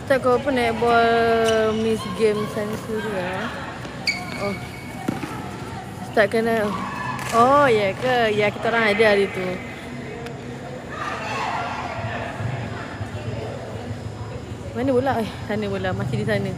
Tak kau apa nak buat Miss Game sana suria. Oh. Start kena. Oh ya ke? Ya kita orang ada hari tu. Mana bola? Sana bola. Masih di sana.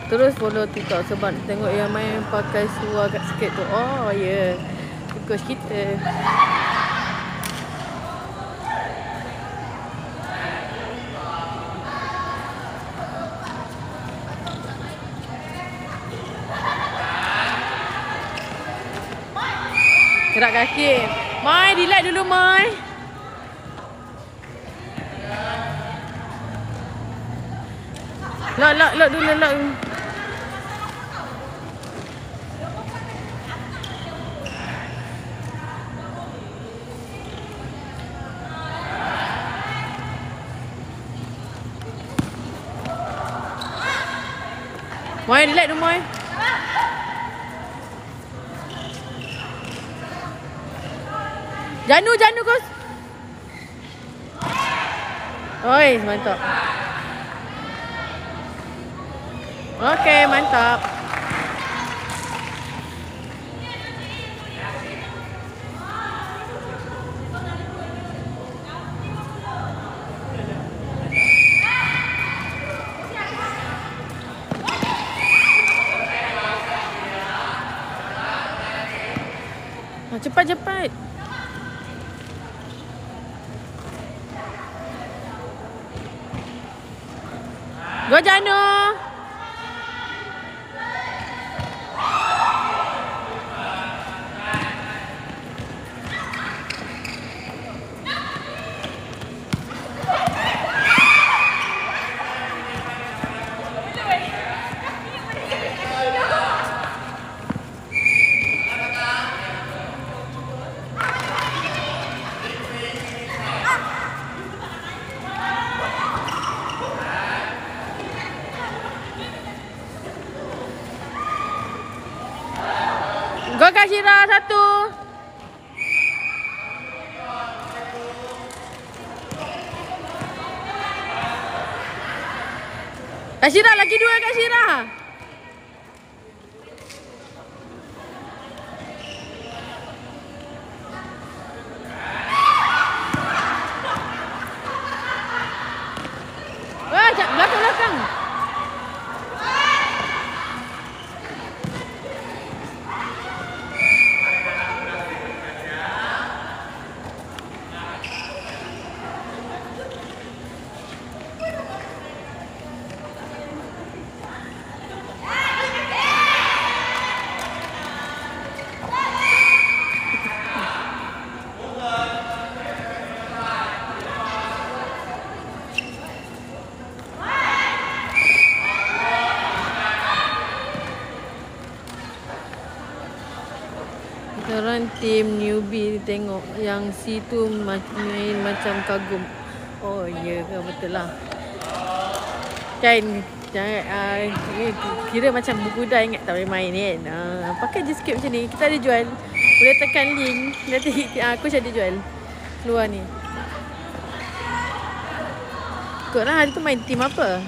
Terus follow TikTok sebab tengok yang main pakai seluar kat sikit tu. Oh ya. Yeah. Coach kita. Gerak kaki. Mai, relax dulu Mai. Lock dulu, lock. Mai, relax dulu Mai. Janu kos. Oi, mantap. Okey, mantap. Cepat. Go Janu. Go Kashira satu. Kashira lagi dua Kashira. Wah, belakang. Orang tim newbie tengok yang si tu main macam kagum. Oh ya ke, betul lah. Kan kira macam buku dah ingat tak boleh main kan. Pakai je sikit macam ni. Kita ada jual. Boleh tekan link. Nanti coach ada jual keluar ni. Korang hari tu main tim apa?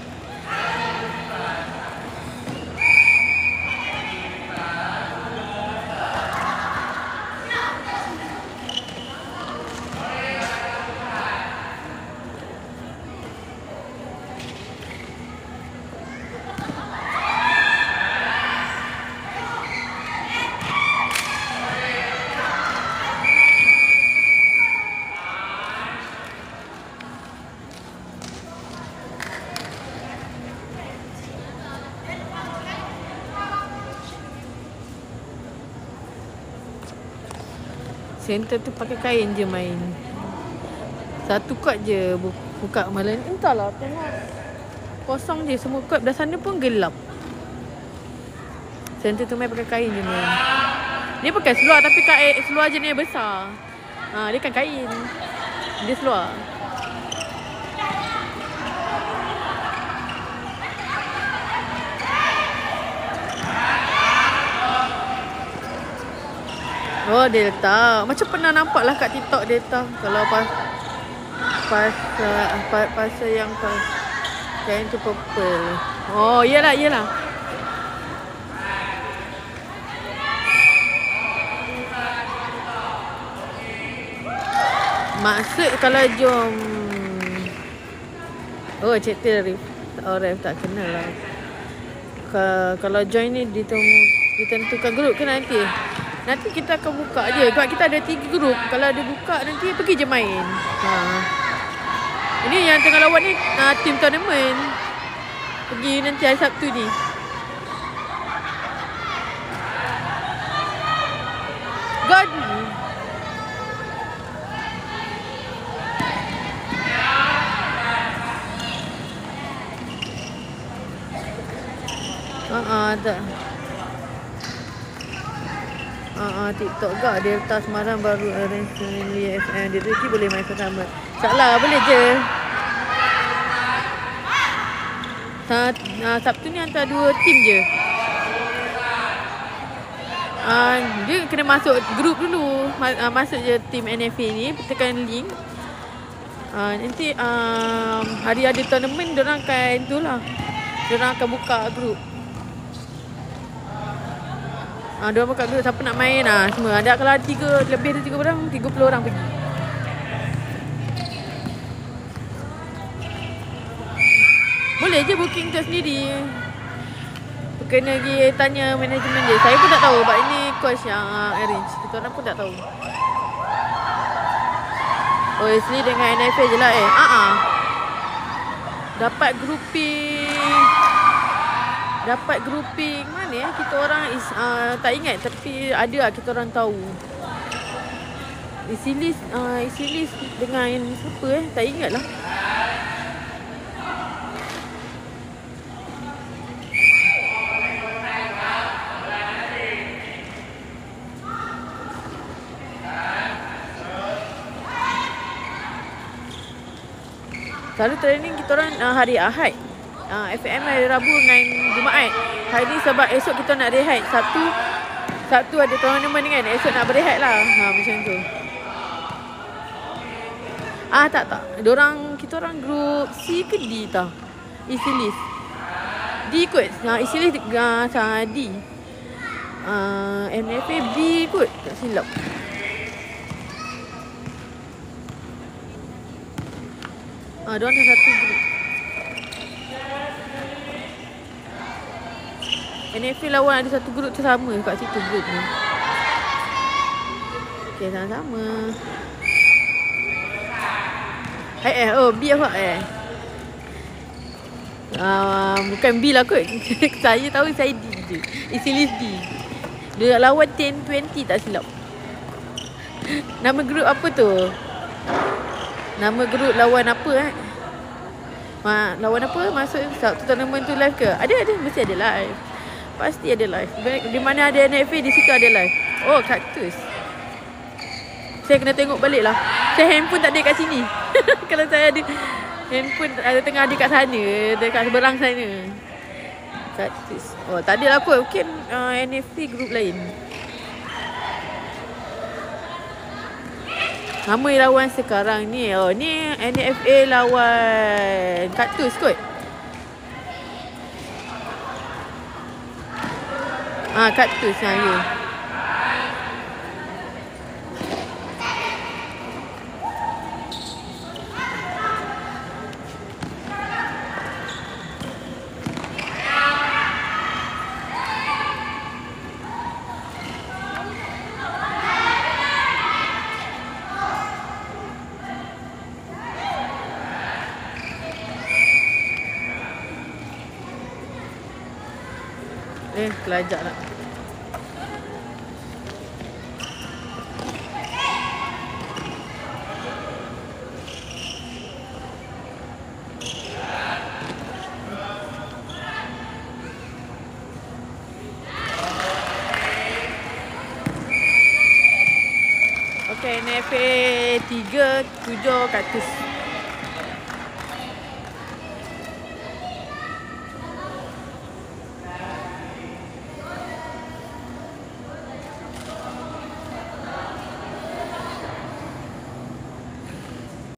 Center tu pakai kain je main. Satu kot je buka malam. Entahlah, tengok. Kosong je semua kot. Belah sana pun gelap. Center tu main pakai kain je main. Dia pakai seluar tapi seluar jenis besar. Dia kan kain. Dia seluar. Oh, Delta. Macam pernah nampak lah kat TikTok Delta. Kalau pasal yang kain tu purple. Oh, iyalah. Maksud kalau jom. Oh, Cik Tir Ref tak kenal lah. Kalau join ni ditentukan grup ke nanti? Nanti kita akan buka je. Sebab kita ada 3 grup. Kalau ada buka nanti pergi je main. Ini yang tengah lawan ni team tournament. Pergi nanti hari Sabtu ni. God. Tak. TikTok gak Delta Semarang baru arrange Family FM. Dia tu boleh main sama. InsyaAllah boleh je. Sabtu ni antara 2 tim je. Dia kena masuk grup dulu. Masuk je tim NFA ni. Tekan link. Nanti hari ada tournament, diorang akan tu lah. Diorang akan buka grup. Diorang buka grup siapa nak main semua. Ada kalau lebih dari 3 orang, 30 orang pergi. Boleh je booking tu sendiri. Kena pergi tanya manajemen dia. Saya pun tak tahu sebab ini coach yang arrange. Kita orang pun tak tahu. Oh, Wesley dengan NFA je lah Dapat grouping mana ya? Kita orang tak ingat tapi ada kita orang tahu. Isi list dengan siapa tak ingat lah. Selalu training kita orang hari Ahad. FM hari Rabu dengan Jumaat. Hari ni sebab esok kita nak rehat. Sabtu ada tournament kan. Esok nak berehat lah. Macam tu. Tak. Kita orang grup C ke D tau. Isi list. D kot. Isi list D. NFA B kot. Tak silap. Diorang ada satu grup. NFA lawan ada satu grup tu sama kat situ grup ni. Okay, sama-sama. B apa bukan B lah kot. Saya tahu saya D je. Isi list D. Dia lawan 10-20 tak silap. Nama grup apa tu? Nama grup lawan apa lawan apa? Masuk Sabtu tournament tu live ke? Ada, mesti ada live. Pasti ada live. Di mana ada NFA di situ ada live. Oh, Kaktus. Saya kena tengok balik lah. Saya handphone tak ada kat sini. Kalau saya ada handphone tengah ada kat sana, dekat seberang sana. Kaktus. Oh, tak ada lah kot. Mungkin NFA grup lain. Nama lawan sekarang ni. Oh, ni NFA lawan Kaktus kot. Kaktus ya. Kelajak lah. NFA 3 7 kaktus.